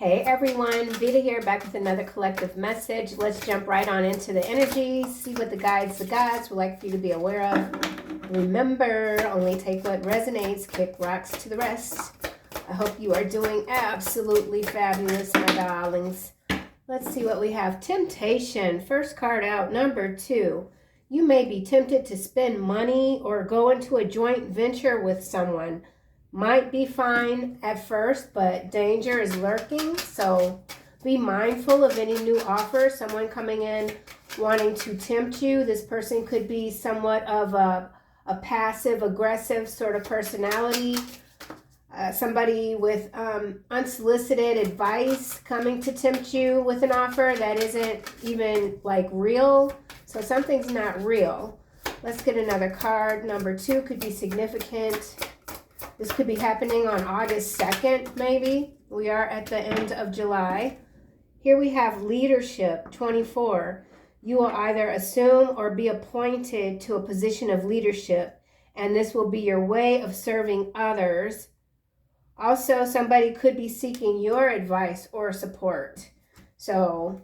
Hey everyone, Veda here, back with another collective message. Let's jump right on into the energies, see what the gods would like for you to be aware of. Remember, only take what resonates, kick rocks to the rest. I hope you are doing absolutely fabulous, my darlings. Let's see what we have. Temptation, first card out, number 2. You may be tempted to spend money or go into a joint venture with someone. Might be fine at first, but danger is lurking. So be mindful of any new offer, someone coming in wanting to tempt you. This person could be somewhat of a passive aggressive sort of personality. Somebody with unsolicited advice coming to tempt you with an offer that isn't even like real. So something's not real. Let's get another card. Number 2 could be significant. This could be happening on August 2nd, maybe. We are at the end of July. Here we have leadership, 24. You will either assume or be appointed to a position of leadership, and this will be your way of serving others. Also, somebody could be seeking your advice or support. So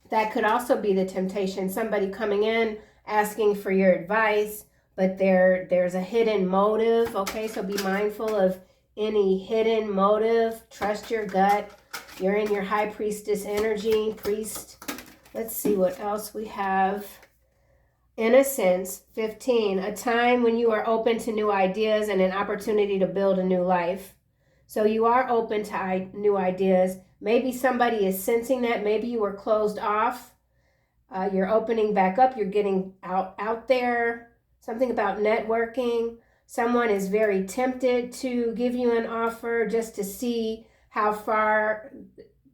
that could also be the temptation. Somebody coming in, asking for your advice, but there's a hidden motive, okay? So be mindful of any hidden motive. Trust your gut. You're in your high priestess energy, priest. Let's see what else we have. Innocence, 15. A time when you are open to new ideas and an opportunity to build a new life. So you are open to new ideas. Maybe somebody is sensing that. Maybe you were closed off. You're opening back up. You're getting out there. Something about networking. Someone is very tempted to give you an offer just to see how far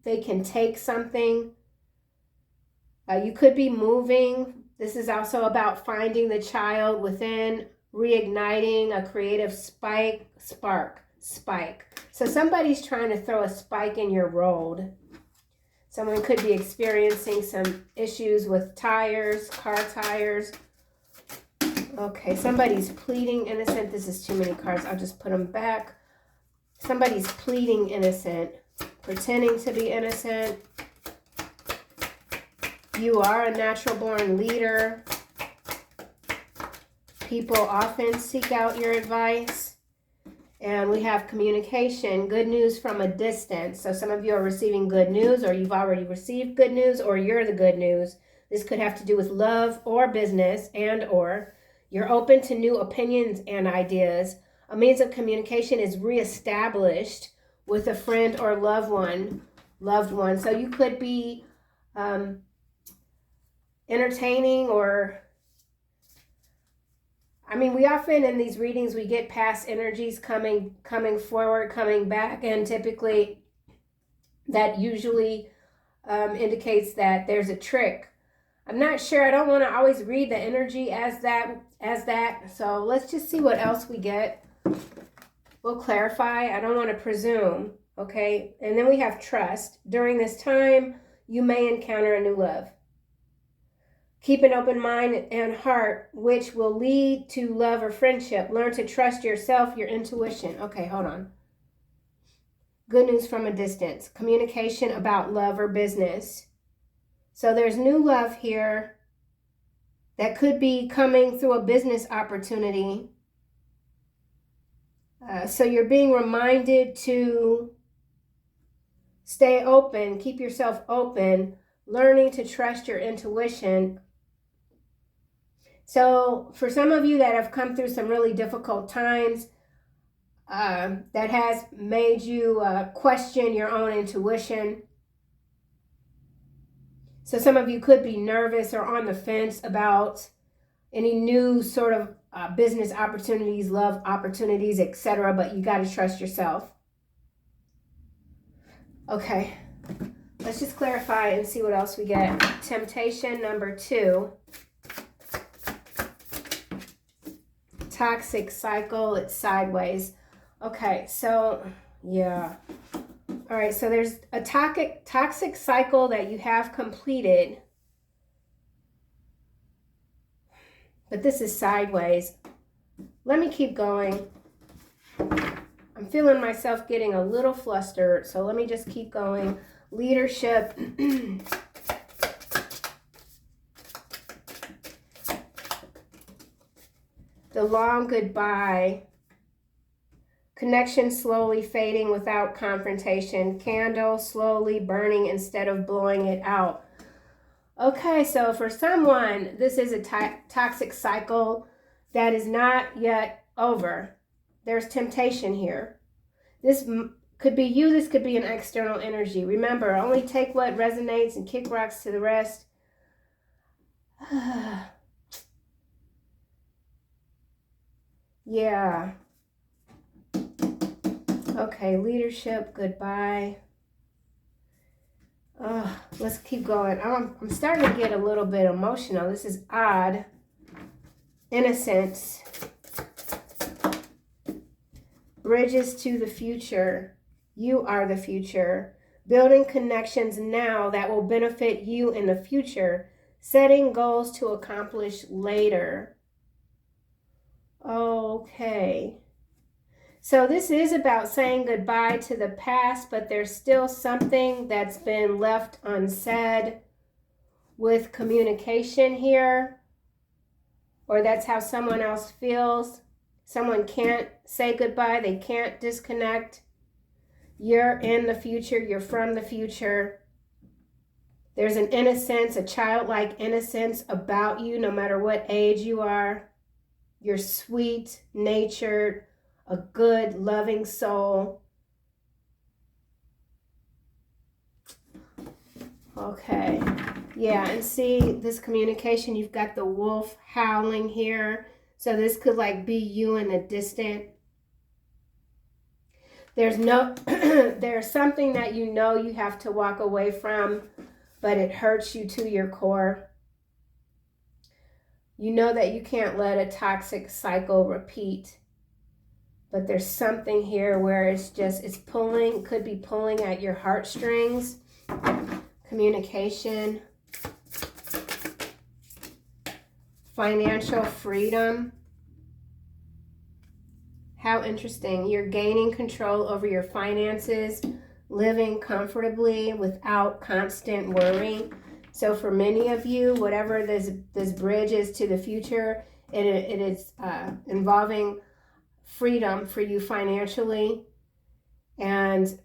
they can take something. You could be moving. This is also about finding the child within, reigniting a creative spark. So somebody's trying to throw a spike in your road. Someone could be experiencing some issues with tires, car tires. Okay, somebody's pleading innocent. This is too many cards. I'll just put them back. Somebody's pleading innocent, pretending to be innocent. You are a natural born leader. People often seek out your advice. And we have communication, good news from a distance. So some of you are receiving good news, or you've already received good news, or you're the good news. This could have to do with love or business or you're open to new opinions and ideas. A means of communication is reestablished with a friend or loved one. So you could be entertaining or, we often in these readings, we get past energies coming forward, coming back, and typically that usually indicates that there's a trick. I'm not sure. I don't want to always read the energy as that. So let's just see what else we get. We'll clarify. I don't want to presume. Okay. And then we have trust. During this time, you may encounter a new love. Keep an open mind and heart, which will lead to love or friendship. Learn to trust yourself, your intuition. Okay, hold on. Good news from a distance. Communication about love or business. So there's new love here that could be coming through a business opportunity. So you're being reminded to stay open, keep yourself open, learning to trust your intuition. So for some of you that have come through some really difficult times, that has made you question your own intuition. So some of you could be nervous or on the fence about any new sort of business opportunities, love opportunities, etc. But you got to trust yourself. Okay, let's just clarify and see what else we get. Temptation, number 2. Toxic cycle, it's sideways. Okay, so yeah. All right, so there's a toxic cycle that you have completed. But this is sideways. Let me keep going. I'm I'm feeling myself getting a little flustered, so let me just keep going. Leadership. The long goodbye. Connection slowly fading without confrontation. Candle slowly burning instead of blowing it out. Okay, so for someone, this is a toxic cycle that is not yet over. There's temptation here. This could be you. This could be an external energy. Remember, only take what resonates and kick rocks to the rest. Yeah. Okay, leadership, goodbye. Let's keep going. I'm starting to get a little bit emotional. This is odd. Innocence. Bridges to the future. You are the future. Building connections now that will benefit you in the future. Setting goals to accomplish later. Okay. So this is about saying goodbye to the past, but there's still something that's been left unsaid with communication here, or that's how someone else feels. Someone can't say goodbye. They can't disconnect. You're in the future. You're from the future. There's an innocence, a childlike innocence about you, no matter what age you are. You're sweet-natured, a good, loving soul. Okay. Yeah, and see this communication, you've got the wolf howling here. So this could like be you in the distant. There's something that you know you have to walk away from, but it hurts you to your core. You know that you can't let a toxic cycle repeat. But there's something here where it's pulling, could be pulling at your heartstrings. Communication. Financial freedom. How interesting. You're gaining control over your finances, living comfortably without constant worry. So for many of you, whatever this bridge is to the future, it is involving freedom for you financially. And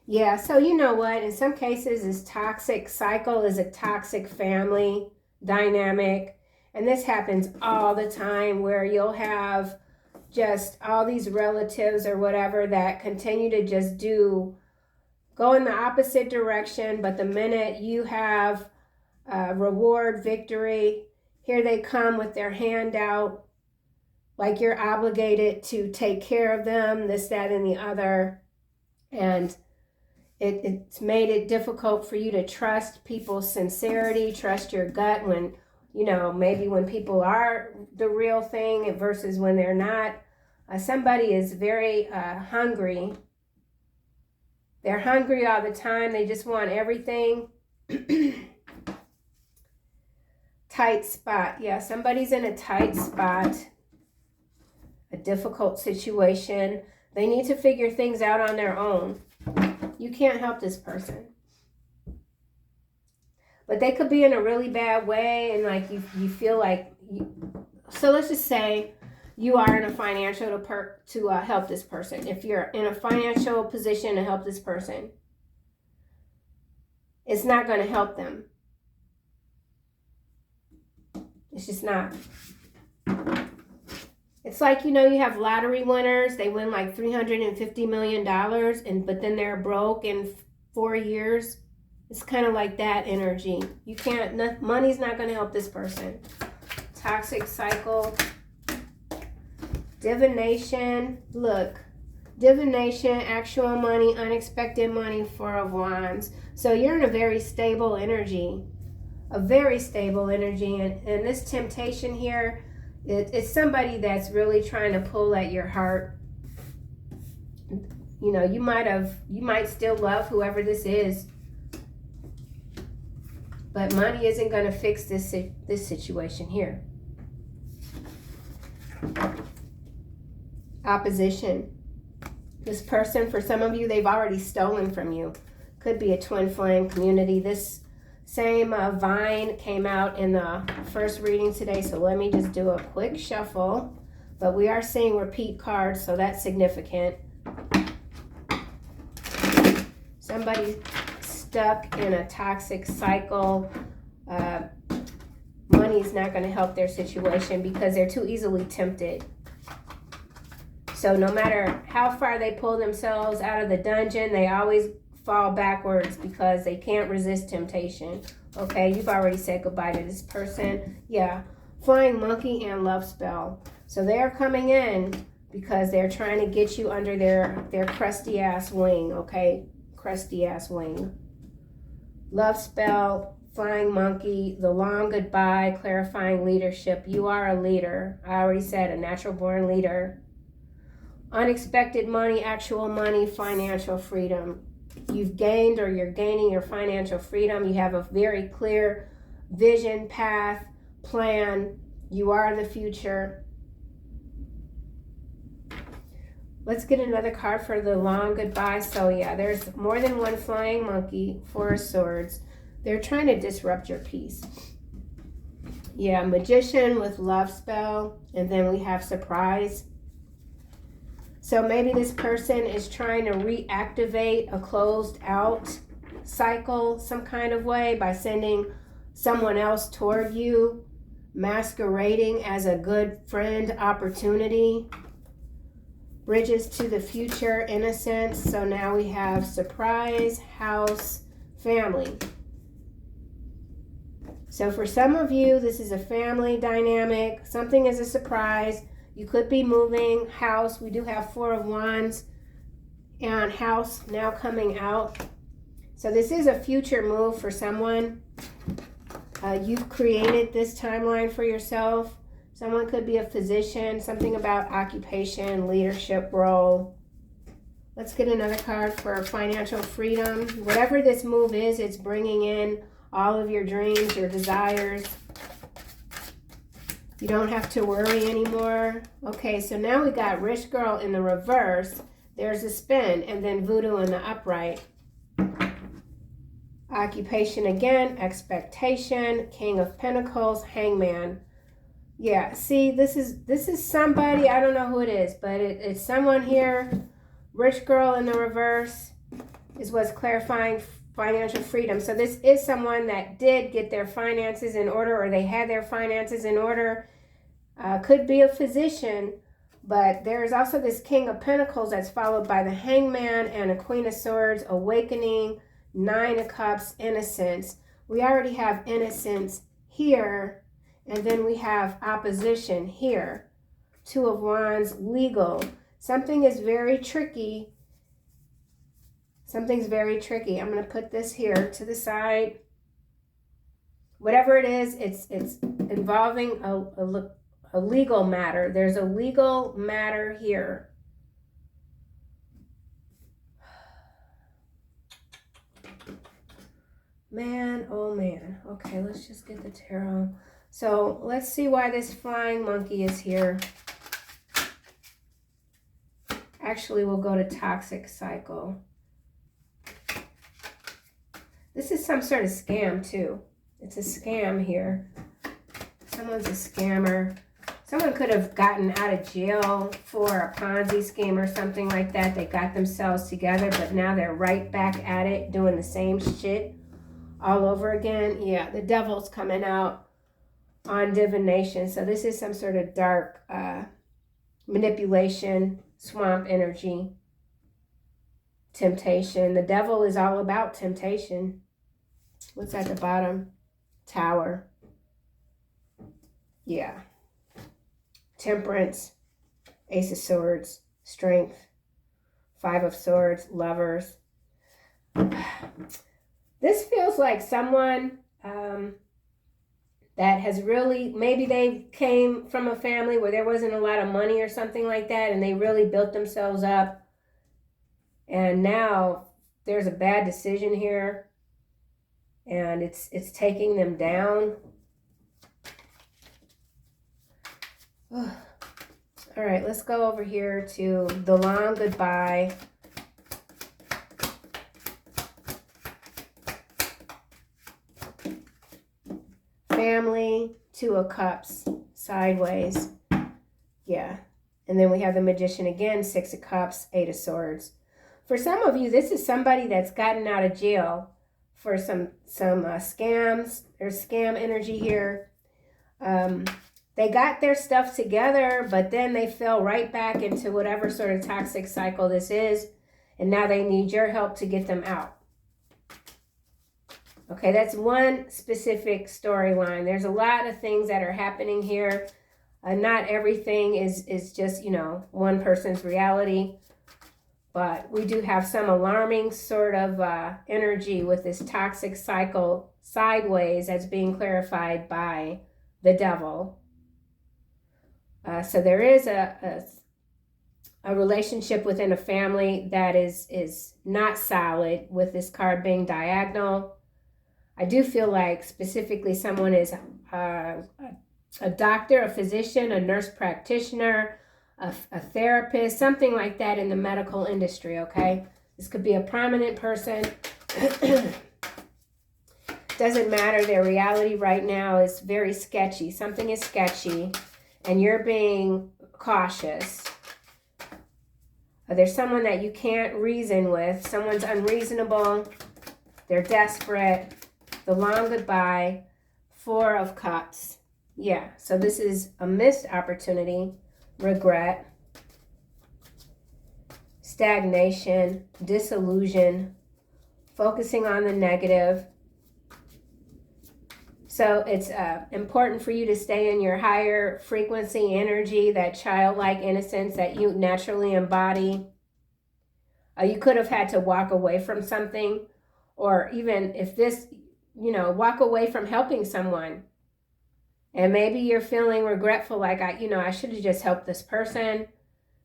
yeah, so you know what, in some cases this toxic cycle is a toxic family dynamic, and this happens all the time where you'll have just all these relatives or whatever that continue to just go in the opposite direction, but the minute you have reward, victory, here they come with their hand out, like you're obligated to take care of them, this, that, and the other. And it's made it difficult for you to trust people's sincerity, trust your gut when, maybe when people are the real thing versus when they're not. Somebody is very hungry. They're hungry all the time. They just want everything. Tight spot. Yeah, somebody's in a tight spot. A difficult situation. They need to figure things out on their own. You can't help this person. But they could be in a really bad way, and like you feel like so let's just say you are in a financial to help this person. If you're in a financial position to help this person, it's not going to help them. It's just not. It's like, you have lottery winners. They win like $350 million, but then they're broke in 4 years. It's kind of like that energy. You can't, money's not going to help this person. Toxic cycle. Divination. Look. Divination, actual money, unexpected money, Four of Wands. So you're in a very stable energy. A very stable energy. And this temptation here, it's somebody that's really trying to pull at your heart. You might still love whoever this is, but money isn't going to fix this situation here. Opposition. This person, for some of you, they've already stolen from you. Could be a twin flame community. This same vine came out in the first reading today, so let me just do a quick shuffle. But we are seeing repeat cards, so that's significant. Somebody stuck in a toxic cycle. Money's not going to help their situation because they're too easily tempted. So no matter how far they pull themselves out of the dungeon, they always fall backwards because they can't resist temptation. Okay, you've already said goodbye to this person. Yeah, flying monkey and love spell. So they're coming in because they're trying to get you under their crusty ass wing. Okay, crusty ass wing. Love spell, flying monkey, the long goodbye, clarifying leadership. You are a leader. I already said a natural born leader. Unexpected money, actual money, financial freedom. You've gained or you're gaining your financial freedom. You have a very clear vision, path, plan. You are the future. Let's get another card for the long goodbye. So yeah, there's more than one flying monkey, Four of Swords. They're trying to disrupt your peace. Yeah, magician with love spell. And then we have surprise. So maybe this person is trying to reactivate a closed out cycle some kind of way by sending someone else toward you, masquerading as a good friend opportunity. Bridges to the future, innocence. So now we have surprise, house, family. So for some of you, this is a family dynamic. Something is a surprise. You could be moving, house. We do have Four of Wands and house now coming out. So this is a future move for someone. You've created this timeline for yourself. Someone could be a physician, something about occupation, leadership role. Let's get another card for financial freedom. Whatever this move is, it's bringing in all of your dreams, your desires. You don't have to worry anymore. Okay, so now we got Rich Girl in the reverse. There's a spin, and then Voodoo in the upright. Occupation again, expectation, King of Pentacles, Hangman. Yeah, see, this is somebody, I don't know who it is, but it's someone here. Rich Girl in the reverse is what's clarifying financial freedom. So this is someone that did get their finances in order, or they had their finances in order. Could be a physician, but there is also this King of Pentacles that's followed by the Hangman and a Queen of Swords, awakening, Nine of Cups, innocence. We already have innocence here, and then we have opposition here. Two of Wands, legal. Something is very tricky. Something's very tricky. I'm going to put this here to the side. Whatever it is, it's involving a legal matter. There's a legal matter here. Man, oh man. Okay, let's just get the tarot. So let's see why this flying monkey is here. Actually, we'll go to toxic cycle. This is some sort of scam too. It's a scam here. Someone's a scammer. Someone could have gotten out of jail for a Ponzi scheme or something like that. They got themselves together, but now they're right back at it, doing the same shit all over again. Yeah, the devil's coming out on divination. So this is some sort of dark manipulation, swamp energy, temptation. The devil is all about temptation. What's at the bottom? Tower. Yeah. Temperance, Ace of Swords, Strength, Five of Swords, Lovers. This feels like someone that has really, maybe they came from a family where there wasn't a lot of money or something like that, and they really built themselves up. And now there's a bad decision here, and it's taking them down. All right, let's go over here to the long goodbye. Family, Two of Cups, sideways. Yeah. And then we have the Magician again, Six of Cups, Eight of Swords. For some of you, this is somebody that's gotten out of jail for some scams. There's scam energy here. They got their stuff together, but then they fell right back into whatever sort of toxic cycle this is. And now they need your help to get them out. Okay, that's one specific storyline. There's a lot of things that are happening here. Not everything is just, you know, one person's reality. But we do have some alarming sort of energy with this toxic cycle sideways that's being clarified by the devil. So there is a relationship within a family that is not solid with this card being diagonal. I do feel like specifically someone is a doctor, a physician, a nurse practitioner, a therapist, something like that in the medical industry, okay? This could be a prominent person. Doesn't matter. Their reality right now is very sketchy. Something is sketchy, and you're being cautious. There's someone that you can't reason with. Someone's unreasonable. They're desperate. The long goodbye. Four of Cups. Yeah, so this is a missed opportunity. Regret. Stagnation. Disillusion. Focusing on the negative. So it's important for you to stay in your higher frequency energy, that childlike innocence that you naturally embody. You could have had to walk away from something, or even if this, you know, walk away from helping someone. And maybe you're feeling regretful, like, I should have just helped this person.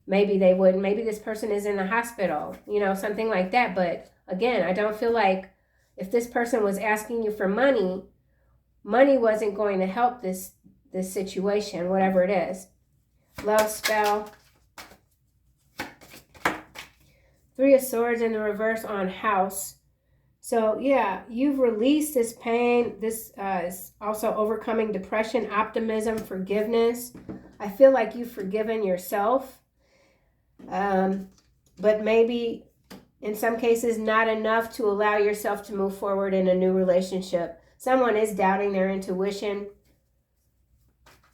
Maybe they wouldn't. Maybe this person is in the hospital, you know, something like that. But again, I don't feel like if this person was asking you for money, money wasn't going to help this situation, whatever it is. Love spell. Three of Swords in the reverse on House. So yeah, you've released this pain. This is also overcoming depression, optimism, forgiveness. I feel like you've forgiven yourself. But maybe in some cases not enough to allow yourself to move forward in a new relationship. Someone is doubting their intuition.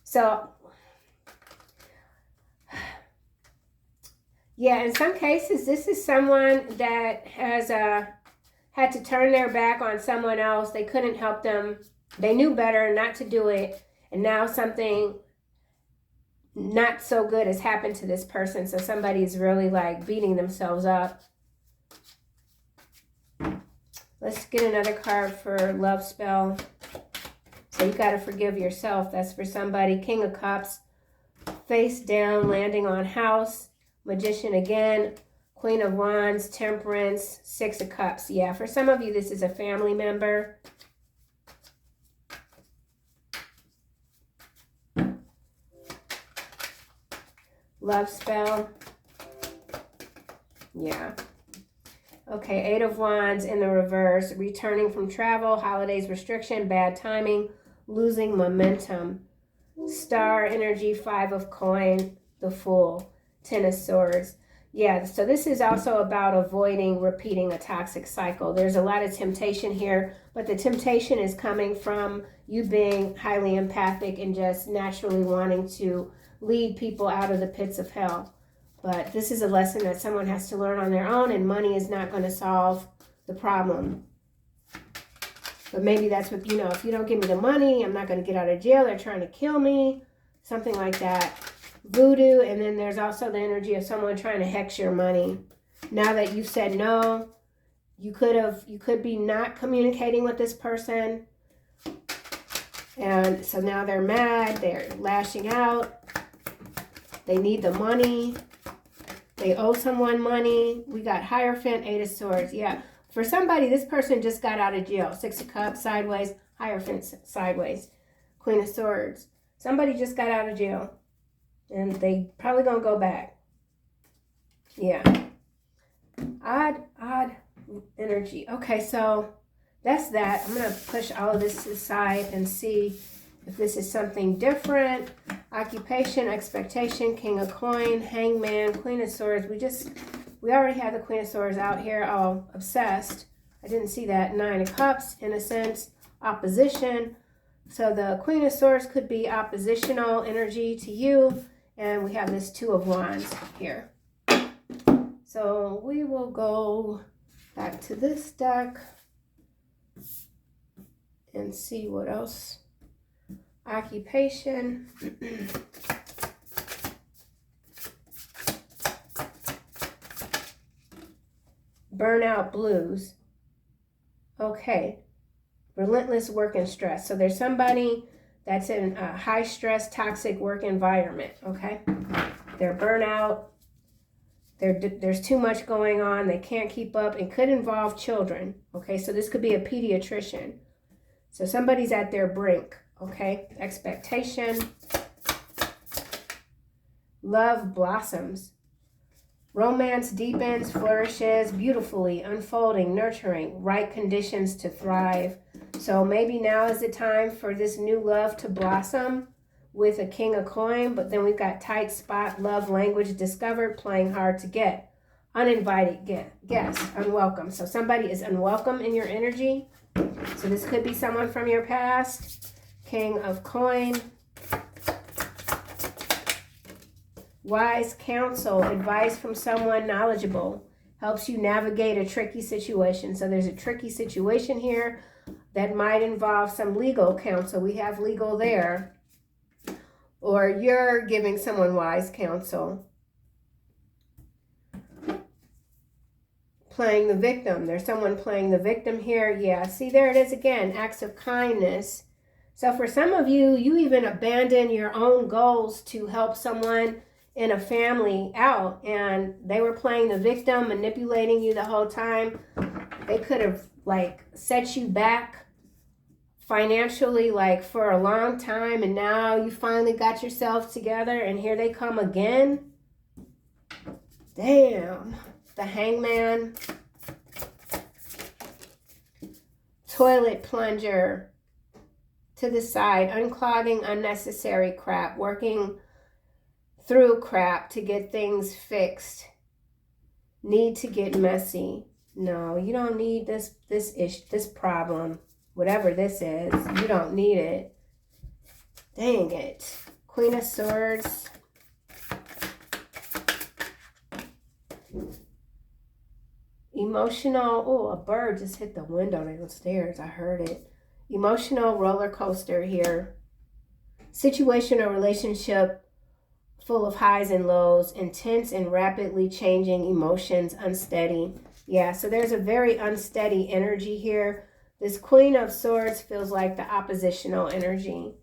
So, yeah, in some cases, this is someone that has had to turn their back on someone else. They couldn't help them. They knew better not to do it. And now something not so good has happened to this person. So somebody's really like beating themselves up. Let's get another card for love spell. So you got to forgive yourself. That's for somebody. King of Cups, face down, landing on House. Magician again. Queen of Wands, Temperance, Six of Cups. Yeah, for some of you, this is a family member. Love spell. Yeah. Okay, Eight of Wands in the reverse. Returning from travel, holidays restriction, bad timing, losing momentum. Star energy, Five of Coin, the Fool, Ten of Swords. Yeah, so this is also about avoiding repeating a toxic cycle. There's a lot of temptation here, but the temptation is coming from you being highly empathic and just naturally wanting to lead people out of the pits of hell. But this is a lesson that someone has to learn on their own, and money is not going to solve the problem. But maybe that's what, you know, if you don't give me the money, I'm not going to get out of jail. They're trying to kill me. Something like that. Voodoo, and then there's also the energy of someone trying to hex your money. Now that you've said no, you could be not communicating with this person. And so now they're mad. They're lashing out. They need the money. They owe someone money. We got Hierophant, Eight of Swords. Yeah. For somebody, this person just got out of jail. Six of Cups, sideways. Hierophant, sideways. Queen of Swords. Somebody just got out of jail. And they probably gonna go back. Yeah. Odd energy. Okay, so that's that. I'm gonna push all of this aside and see if this is something different. Occupation, expectation, King of Coin, Hangman, Queen of Swords. We already had the Queen of Swords out here, all obsessed. I didn't see that. Nine of Cups, innocence, opposition. So the Queen of Swords could be oppositional energy to you. And we have this Two of Wands here. So we will go back to this deck and see what else. Occupation. Burnout blues. Okay. Relentless work and stress. So there's somebody that's in a high stress, toxic work environment. Okay. They're burnout. There's too much going on. They can't keep up. It could involve children. Okay. So this could be a pediatrician. So somebody's at their brink. Okay. Expectation. Love blossoms. Romance deepens, flourishes beautifully, unfolding, nurturing, right conditions to thrive. So maybe now is the time for this new love to blossom with a King of Coin, but then we've got tight spot, love language discovered, playing hard to get. Uninvited guest, unwelcome. So somebody is unwelcome in your energy. So this could be someone from your past. King of Coin. Wise counsel, advice from someone knowledgeable, helps you navigate a tricky situation. So there's a tricky situation here that might involve some legal counsel. We have legal there. Or you're giving someone wise counsel. Playing the victim. There's someone playing the victim here. Yeah, see, there it is again, acts of kindness. So for some of you, you even abandon your own goals to help someone in a family out, and they were playing the victim, manipulating you the whole time. They could have like set you back financially like for a long time, and now you finally got yourself together and here they come again. Damn. The Hangman. Toilet plunger to the side, unclogging unnecessary crap, working through crap to get things fixed. Need to get messy. No, you don't need this problem. Whatever this is, you don't need it. Dang it. Queen of Swords. Emotional. Oh, a bird just hit the window downstairs. I heard it. Emotional roller coaster here. Situation or relationship full of highs and lows, intense and rapidly changing emotions, unsteady. Yeah, so there's a very unsteady energy here. This Queen of Swords feels like the oppositional energy.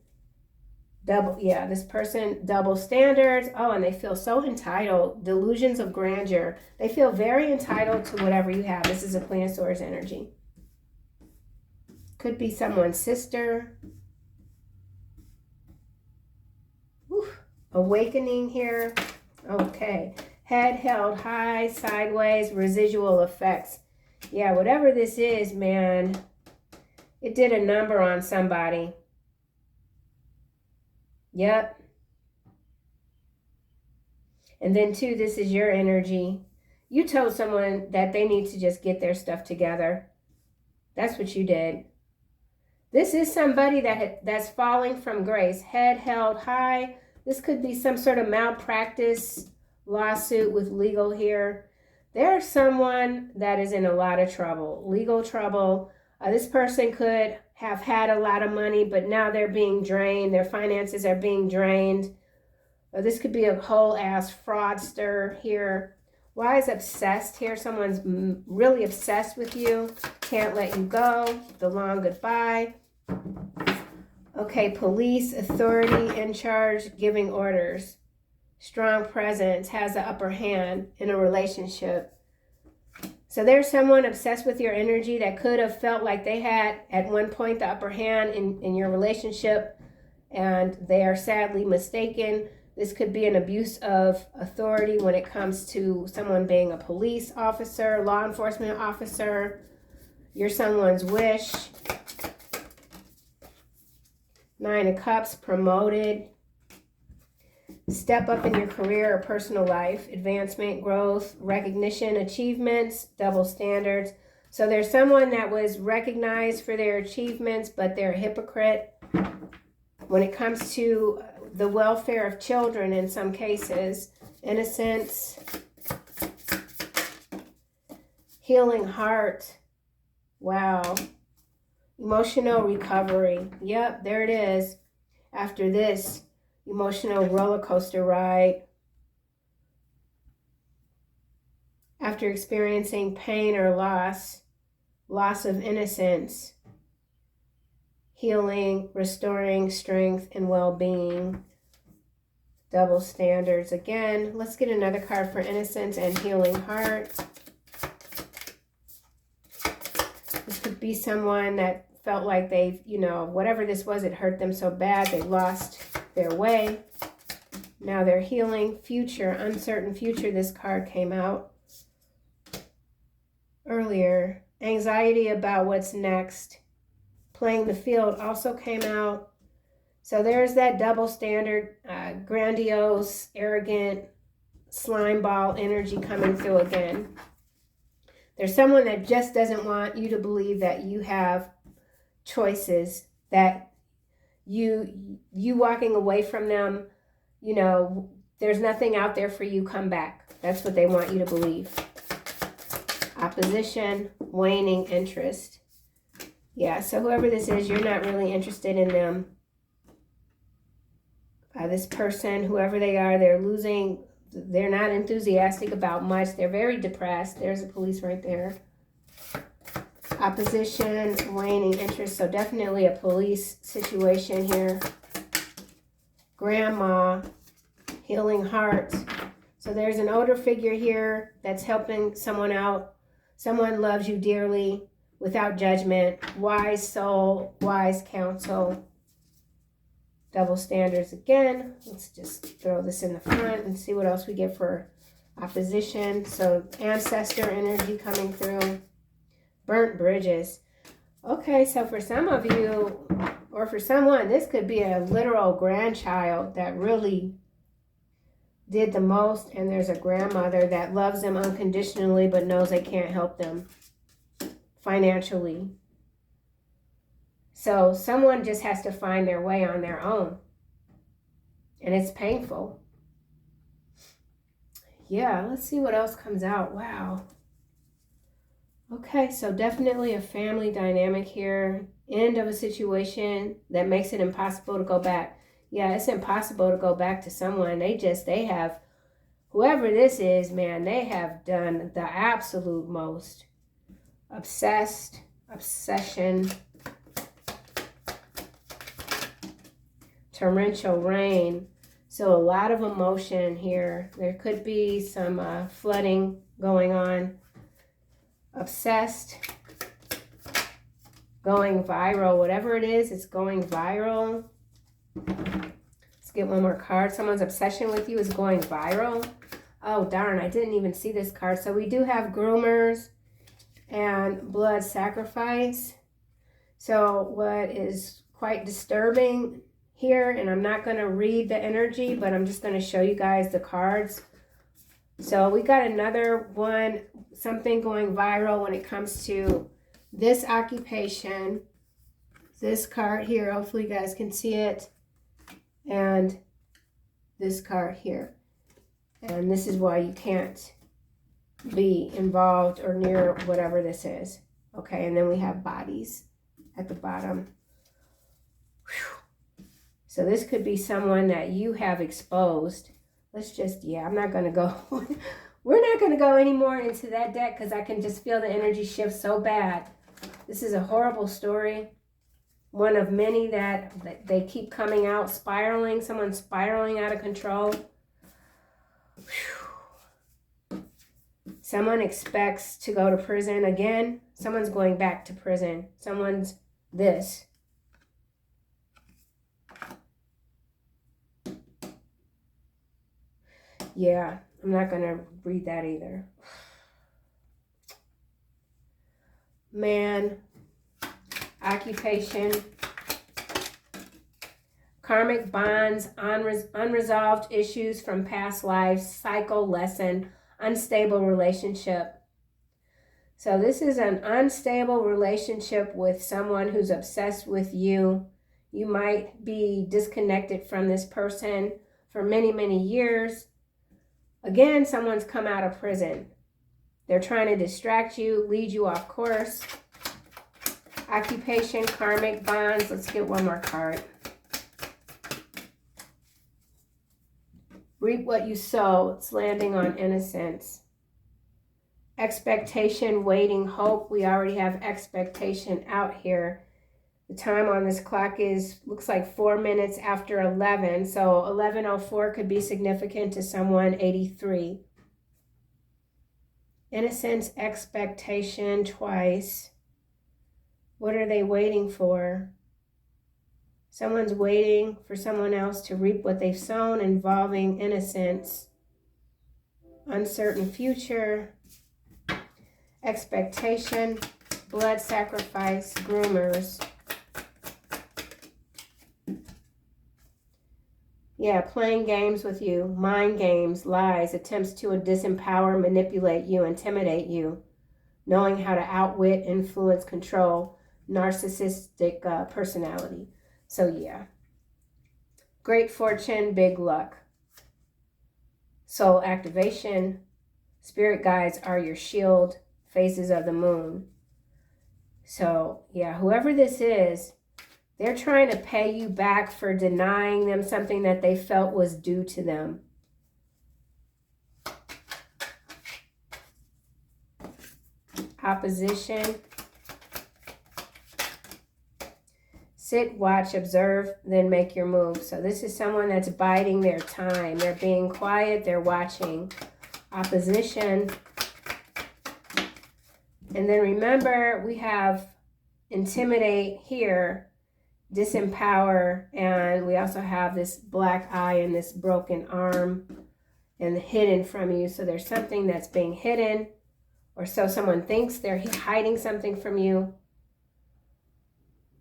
This person, double standards. Oh, and they feel so entitled. Delusions of grandeur. They feel very entitled to whatever you have. This is a Queen of Swords energy. Could be someone's sister. Awakening here. Okay. Head held high, sideways, residual effects. Yeah, whatever this is, man, it did a number on somebody. Yep. And then too, this is your energy. You told someone that they need to just get their stuff together. That's what you did. This is somebody that's falling from grace. Head held high. This could be some sort of malpractice lawsuit with legal here. There's someone that is in a lot of trouble, legal trouble. This person could have had a lot of money, but now they're being drained. Their finances are being drained. This could be a whole ass fraudster here. Why is obsessed here? Someone's really obsessed with you. Can't let you go. The long goodbye. Okay, police, authority in charge, giving orders. Strong presence, has the upper hand in a relationship. So there's someone obsessed with your energy that could have felt like they had at one point the upper hand in your relationship, and they are sadly mistaken. This could be an abuse of authority when it comes to someone being a police officer, law enforcement officer. You're someone's wish. 9 of Cups, promoted. Step up in your career or personal life. Advancement, growth, recognition, achievements, double standards. So there's someone that was recognized for their achievements, but they're a hypocrite when it comes to the welfare of children in some cases. Innocence. Healing heart. Wow. Emotional recovery. Yep, there it is. After this emotional roller coaster ride, after experiencing pain or loss of innocence, healing, restoring strength and well-being, double standards. Again, let's get another card for innocence and healing heart. This could be someone that felt like they've, whatever this was, it hurt them so bad, they lost their way. Now they're healing. Future, uncertain future, this card came out earlier. Anxiety about what's next. Playing the field also came out. So there's that double standard, grandiose, arrogant, slime ball energy coming through again. There's someone that just doesn't want you to believe that you have choices, that you walking away from them, there's nothing out there for you, come back. That's what they want you to believe. Opposition, waning interest. Yeah, so whoever this is, you're not really interested in them. This person, whoever they are, they're not enthusiastic about much. They're very depressed. There's a police right there. Opposition, waning interest. So definitely a police situation here. Grandma, healing heart. So there's an older figure here that's helping someone out. Someone loves you dearly, without judgment. Wise soul, wise counsel. Double standards again. Let's just throw this in the front and see what else we get for opposition. So ancestor energy coming through. Burnt bridges. Okay, so for some of you, or for someone, this could be a literal grandchild that really did the most, and there's a grandmother that loves them unconditionally but knows they can't help them financially. So someone just has to find their way on their own. And it's painful. Yeah, let's see what else comes out. Wow. Okay, so definitely a family dynamic here. End of a situation that makes it impossible to go back. Yeah, it's impossible to go back to someone. They have, whoever this is, man, they have done the absolute most. Obsessed, obsession. Torrential rain. So a lot of emotion here. There could be some flooding going on. Obsessed. Going viral. Whatever it is, it's going viral. Let's get one more card. Someone's obsession with you is going viral. Oh, darn. I didn't even see this card. So we do have groomers and blood sacrifice. So what is quite disturbing here, and I'm not going to read the energy, but I'm just going to show you guys the cards. So we got another one, something going viral when it comes to this occupation. This card here, hopefully you guys can see it, and this card here. And this is why you can't be involved or near whatever this is. Okay, and then we have bodies at the bottom. Whew. So this could be someone that you have exposed. Let's just, I'm not going to go. We're not going to go anymore into that deck because I can just feel the energy shift so bad. This is a horrible story. One of many that they keep coming out, spiraling. Someone's spiraling out of control. Whew. Someone expects to go to prison again. Someone's going back to prison. Someone's this. Yeah, I'm not going to read that either. Man, occupation, karmic bonds, unresolved issues from past lives, cycle lesson, unstable relationship. So this is an unstable relationship with someone who's obsessed with you. You might be disconnected from this person for many, many years. Again, someone's come out of prison. They're trying to distract you, lead you off course. Occupation, karmic bonds. Let's get one more card. Reap what you sow. It's landing on innocence. Expectation, waiting, hope. We already have expectation out here. The time on this clock looks like 4 minutes after 11. So 11:04 could be significant to someone. 83. Innocence, expectation, twice. What are they waiting for? Someone's waiting for someone else to reap what they've sown, involving innocence. Uncertain future. Expectation, blood sacrifice, groomers. Yeah, playing games with you, mind games, lies, attempts to disempower, manipulate you, intimidate you, knowing how to outwit, influence, control, narcissistic personality. So yeah, great fortune, big luck. Soul activation, spirit guides are your shield, phases of the moon. So yeah, whoever this is, they're trying to pay you back for denying them something that they felt was due to them. Opposition. Sit, watch, observe, then make your move. So this is someone that's biding their time. They're being quiet, they're watching. Opposition. And then remember, we have intimidate here, disempower, and we also have this black eye and this broken arm and hidden from you. So there's something that's being hidden, or so someone thinks. They're hiding something from you.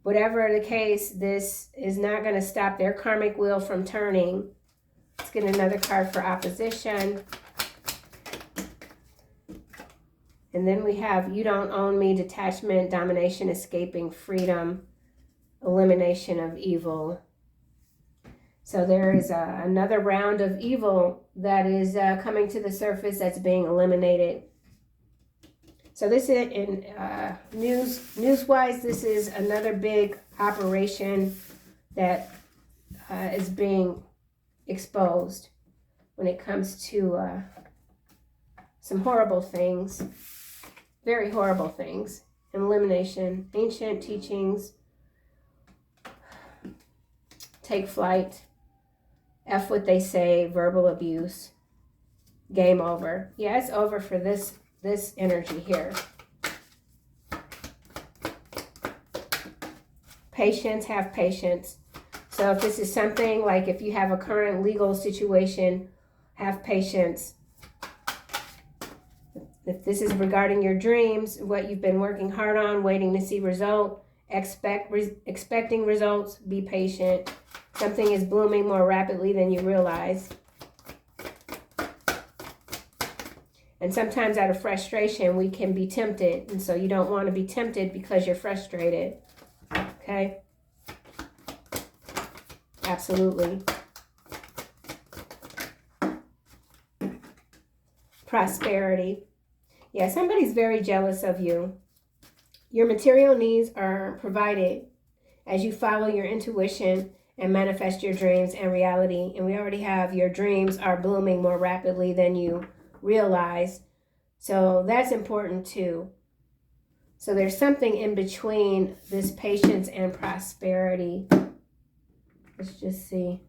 Whatever the case, this is not going to stop their karmic wheel from turning. Let's get another card for opposition. And then we have you don't own me, detachment, domination, escaping, freedom, elimination of evil. So there is another round of evil that is coming to the surface that's being eliminated. So this is in news-wise, this is another big operation that is being exposed when it comes to some horrible things, very horrible things. Elimination, ancient teachings, take flight, F what they say, verbal abuse, game over. Yeah, it's over for this energy here. Patience, have patience. So if this is something like if you have a current legal situation, have patience. If this is regarding your dreams, what you've been working hard on, waiting to see result, expecting results, be patient. Something is blooming more rapidly than you realize. And sometimes out of frustration, we can be tempted. And so you don't want to be tempted because you're frustrated. Okay? Absolutely. Prosperity. Yeah, somebody's very jealous of you. Your material needs are provided as you follow your intuition and manifest your dreams and reality. And we already have your dreams are blooming more rapidly than you realize. So that's important too. So there's something in between this patience and prosperity. Let's just see.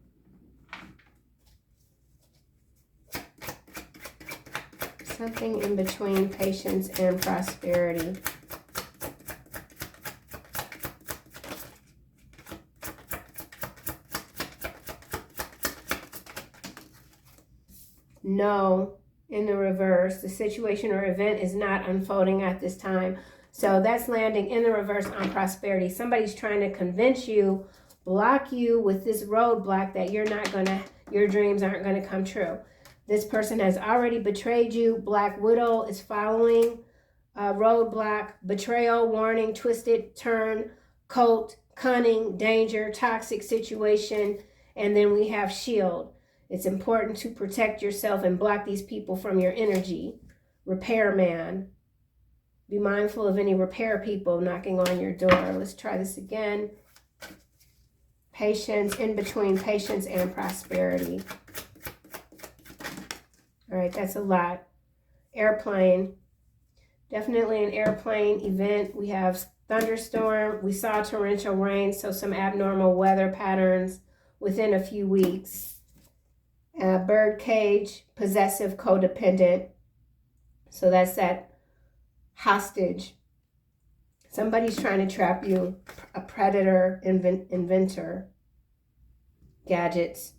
Something in between patience and prosperity. No, in the reverse. The situation or event is not unfolding at this time. So that's landing in the reverse on prosperity. Somebody's trying to convince you, block you with this roadblock that your dreams aren't gonna come true. This person has already betrayed you. Black Widow is following roadblock, betrayal, warning, twisted turn, cult, cunning, danger, toxic situation, and then we have shield. It's important to protect yourself and block these people from your energy. Repairman. Be mindful of any repair people knocking on your door. Let's try this again. Patience, in between patience and prosperity. All right, that's a lot. Airplane. Definitely an airplane event. We have thunderstorm. We saw torrential rain, so some abnormal weather patterns within a few weeks. Bird cage, possessive, codependent. So that's that hostage. Somebody's trying to trap you. A predator, inventor. Gadgets.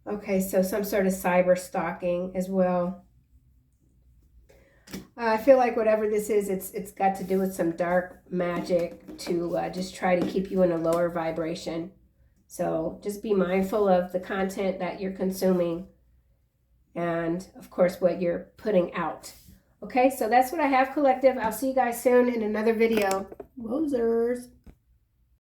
Okay, so some sort of cyber stalking as well. I feel like whatever this is, it's got to do with some dark magic to just try to keep you in a lower vibration. So just be mindful of the content that you're consuming and, of course, what you're putting out. Okay, so that's what I have, collective. I'll see you guys soon in another video. Rosers.